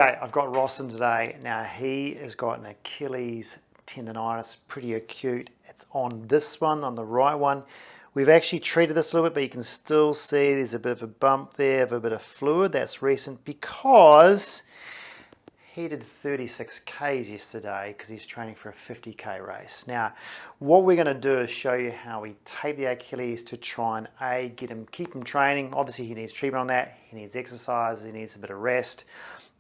Okay, I've got Ross in today. Now he has got an Achilles tendonitis, pretty acute. It's on this one, on the right one. We've actually treated this a little bit, but you can still see there's a bit of a bump there, a bit of fluid. That's recent because he did 36 Ks yesterday because he's training for a 50K race. Now, what we're going to do is show you how we tape the Achilles to try and keep him training. Obviously, he needs treatment on that. He needs exercise. He needs a bit of rest.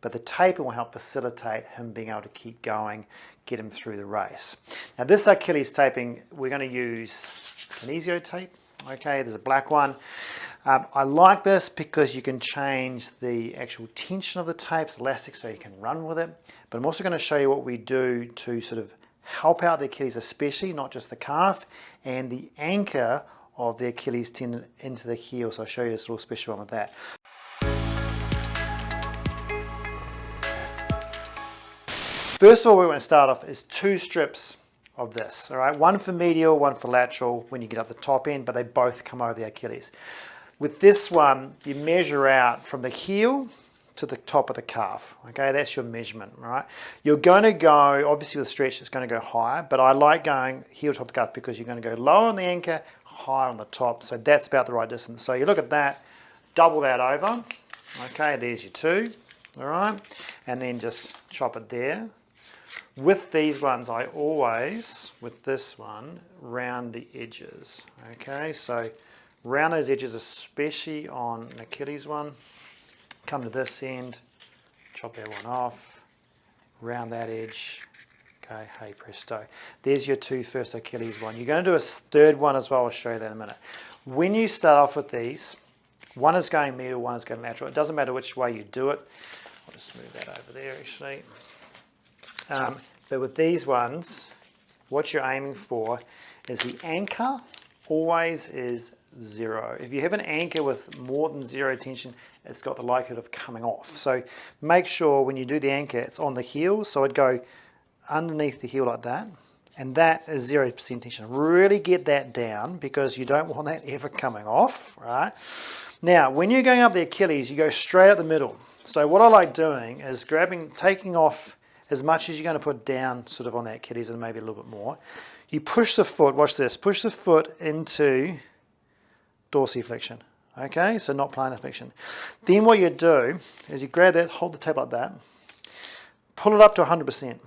But the taping will help facilitate him being able to keep going, get him through the race. Now, this Achilles taping, we're going to use Physio tape. Okay, there's a black one. I like this because you can change the actual tension of the tape, it's elastic, so you can run with it. But I'm also going to show you what we do to sort of help out the Achilles especially, not just the calf, and the anchor of the Achilles tendon into the heel. So I'll show you this little special one with that. First of all, we want to start off is 2 strips of this, all right? One for medial, one for lateral when you get up the top end, but they both come over the Achilles. With this one, you measure out from the heel to the top of the calf, okay? That's your measurement, right? You're going to go, obviously with stretch, it's going to go higher, but I like going heel top of the calf because you're going to go lower on the anchor, higher on the top, so that's about the right distance. So you look at that, double that over, okay? There's your 2, all right? And then just chop it there. With these ones, I always, with this one, round the edges, okay? So round those edges, especially on an Achilles one. Come to this end, chop that one off, round that edge, okay, hey presto. There's your 2 first Achilles one. You're going to do a third one as well, I'll show you that in a minute. When you start off with these, one is going medial, one is going lateral. It doesn't matter which way you do it. I'll just move that over there actually. But with these ones, what you're aiming for is the anchor always is 0. If you have an anchor with more than 0 tension, it's got the likelihood of coming off. So make sure when you do the anchor, it's on the heel. So I'd go underneath the heel like that. And that is 0% tension. Really get that down because you don't want that ever coming off, right? Now, when you're going up the Achilles, you go straight up the middle. So what I like doing is taking off as much as you're going to put down sort of on that Achilles and maybe a little bit more. You push the foot, watch this, push the foot into dorsiflexion, okay? So not plantar flexion. Then what you do is you grab that, hold the tape like that, pull it up to 100%,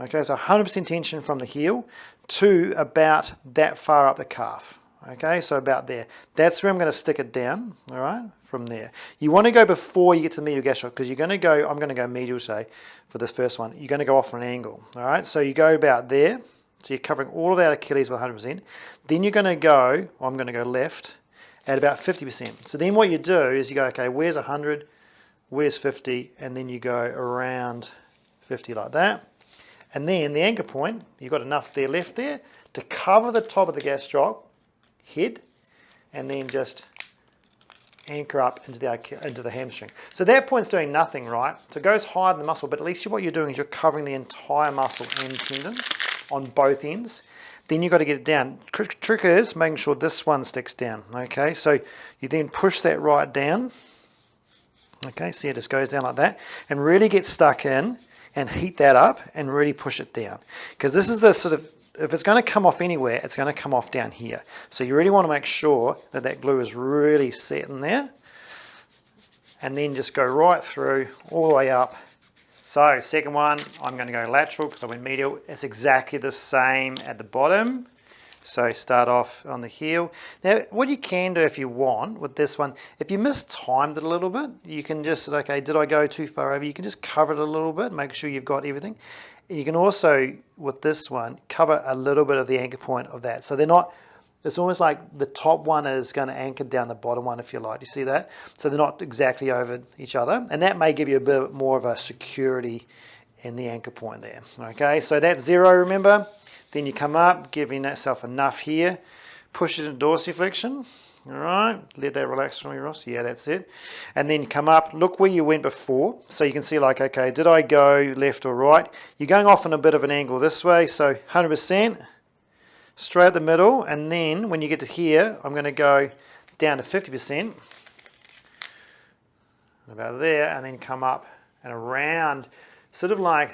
okay? So 100% tension from the heel to about that far up the calf, okay? So about there. That's where I'm going to stick it down, all right? From there. You want to go before you get to the medial gastroc because you're going to go, I'm going to go medial say for this first one, you're going to go off on an angle, all right? So you go about there, so you're covering all of that Achilles with 100%. Then you're going to go, I'm going to go left at about 50%. So then what you do is you go, okay, where's 100, where's 50, and then you go around 50 like that. And then the anchor point, you've got enough there left there to cover the top of the gastroc head, and then just anchor up into the hamstring. So that point's doing nothing, right? So it goes higher than the muscle, but at least what you're doing is you're covering the entire muscle and tendon on both ends. Then you've got to get it down. Trick is making sure this one sticks down, okay? So you then push that right down, okay? See, it just goes down like that, and really get stuck in and heat that up and really push it down. Because this is the sort of, if it's going to come off anywhere, it's going to come off down here. So you really want to make sure that that glue is really set in there. And then just go right through, all the way up. So second one, I'm going to go lateral because I went medial. It's exactly the same at the bottom. So start off on the heel. Now, what you can do if you want with this one, if you mistimed it a little bit, you can just, okay, did I go too far over? You can just cover it a little bit, make sure you've got everything. You can also, with this one, cover a little bit of the anchor point of that. So they're not, it's almost like the top one is going to anchor down the bottom one, if you like. You see that? So they're not exactly over each other. And that may give you a bit more of a security in the anchor point there. Okay, so that's 0, remember? Then you come up, giving yourself enough here. Push it into dorsiflexion. All right, let that relax from you, Ross. Yeah, that's it. And then come up, look where you went before. So you can see like, okay, did I go left or right? You're going off on a bit of an angle this way, so 100%, straight up the middle. And then when you get to here, I'm going to go down to 50%, about there, and then come up and around, sort of like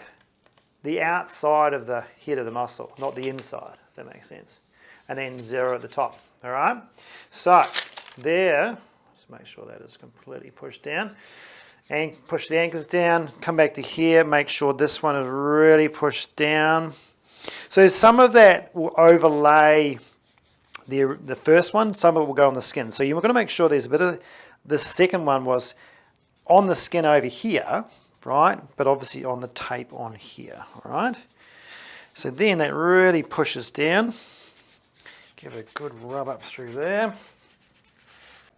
the outside of the head of the muscle, not the inside, if that makes sense. And then 0 at the top, all right? So there, just make sure that is completely pushed down. And push the ankles down, come back to here, make sure this one is really pushed down. So some of that will overlay the first one, some of it will go on the skin. So you're going to make sure there's a bit of, the second one was on the skin over here, right? But obviously on the tape on here, all right? So then that really pushes down. Give it a good rub up through there.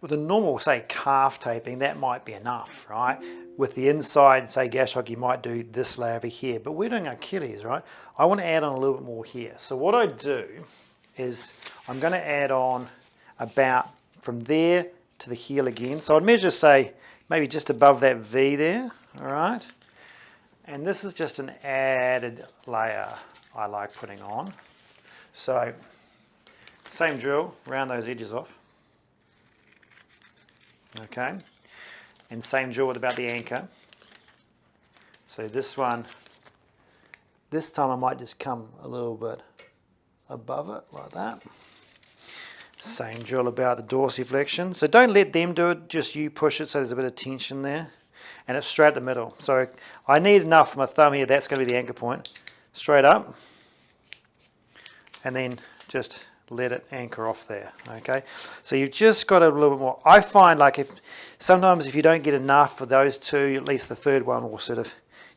With a normal, say, calf taping, that might be enough, right? With the inside, say, gastroc, you might do this layer over here. But we're doing Achilles, right? I want to add on a little bit more here. So what I do is I'm going to add on about from there to the heel again. So I'd measure, say, maybe just above that V there, all right? And this is just an added layer I like putting on. So same drill, round those edges off. Okay, and same drill with about the anchor. So this one, this time I might just come a little bit above it like that. Same drill about the dorsiflexion. So don't let them do it, just you push it so there's a bit of tension there. And it's straight at the middle. So I need enough for my thumb here, that's going to be the anchor point. Straight up. And then just let it anchor off there, okay? So you've just got a little bit more. I find like sometimes if you don't get enough for those two, at least the third one will sort of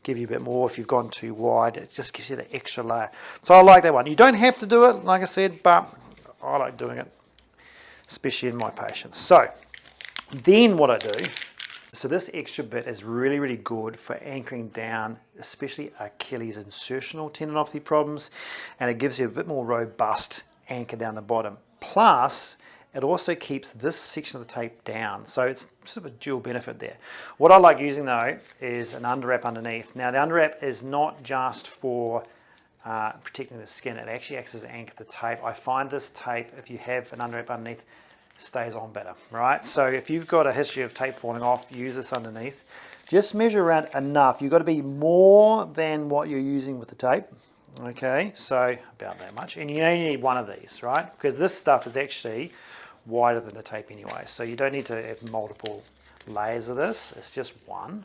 give you a bit more. If you've gone too wide, it just gives you the extra layer. So I like that one. You don't have to do it, like I said, but I like doing it, especially in my patients. So then what I do, so this extra bit is really, really good for anchoring down, especially Achilles insertional tendinopathy problems, and it gives you a bit more robust anchor down the bottom. Plus, it also keeps this section of the tape down, so it's sort of a dual benefit there. What I like using though is an underwrap underneath. Now the underwrap is not just for protecting the skin, it actually acts as an anchor to the tape. I find this tape, if you have an underwrap underneath, stays on better, right? So if you've got a history of tape falling off, use this underneath. Just measure around enough. You've got to be more than what you're using with the tape. Okay, so about that much. And you only need one of these, right? Because this stuff is actually wider than the tape anyway. So you don't need to have multiple layers of this. It's just one.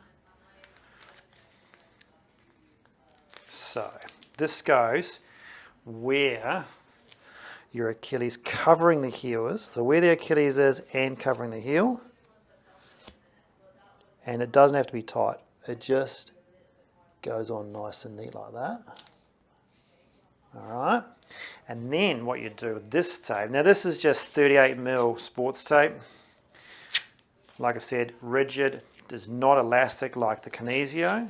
So this goes where your Achilles covering the heel is. So where the Achilles is and covering the heel. And it doesn't have to be tight. It just goes on nice and neat like that. All right, and then what you do with this tape, now this is just 38mm sports tape. Like I said, rigid, is not elastic like the kinesio.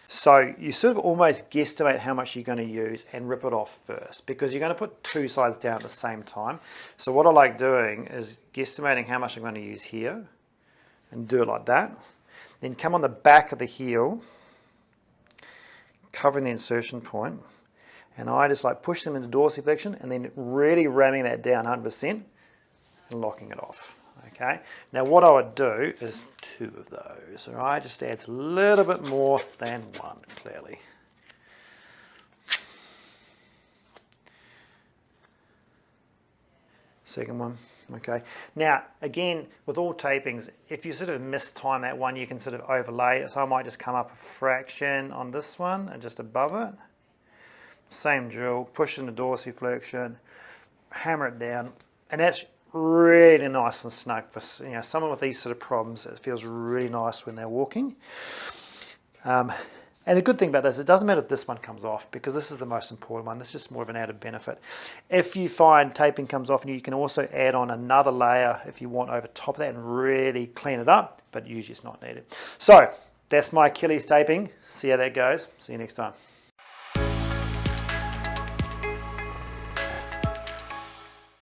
So you sort of almost guesstimate how much you're going to use and rip it off first, because you're going to put two sides down at the same time. So what I like doing is guesstimating how much I'm going to use here and do it like that. Then come on the back of the heel, covering the insertion point, and I just like push them into dorsiflexion and then really ramming that down 100% and locking it off. Okay, now what I would do is two of those, all right? Just adds a little bit more than one, clearly. Second one, okay. Now, again, with all tapings, if you sort of mistime that one, you can sort of overlay it. So I might just come up a fraction on this one and just above it. Same drill, push into dorsiflexion, hammer it down, and that's really nice and snug for someone with these sort of problems. It feels really nice when they're walking. And the good thing about this, it doesn't matter if this one comes off, because this is the most important one. This is just more of an added benefit. If you find taping comes off, and you can also add on another layer if you want over top of that and really clean it up, but usually it's not needed. So that's my Achilles taping. See how that goes. See you next time.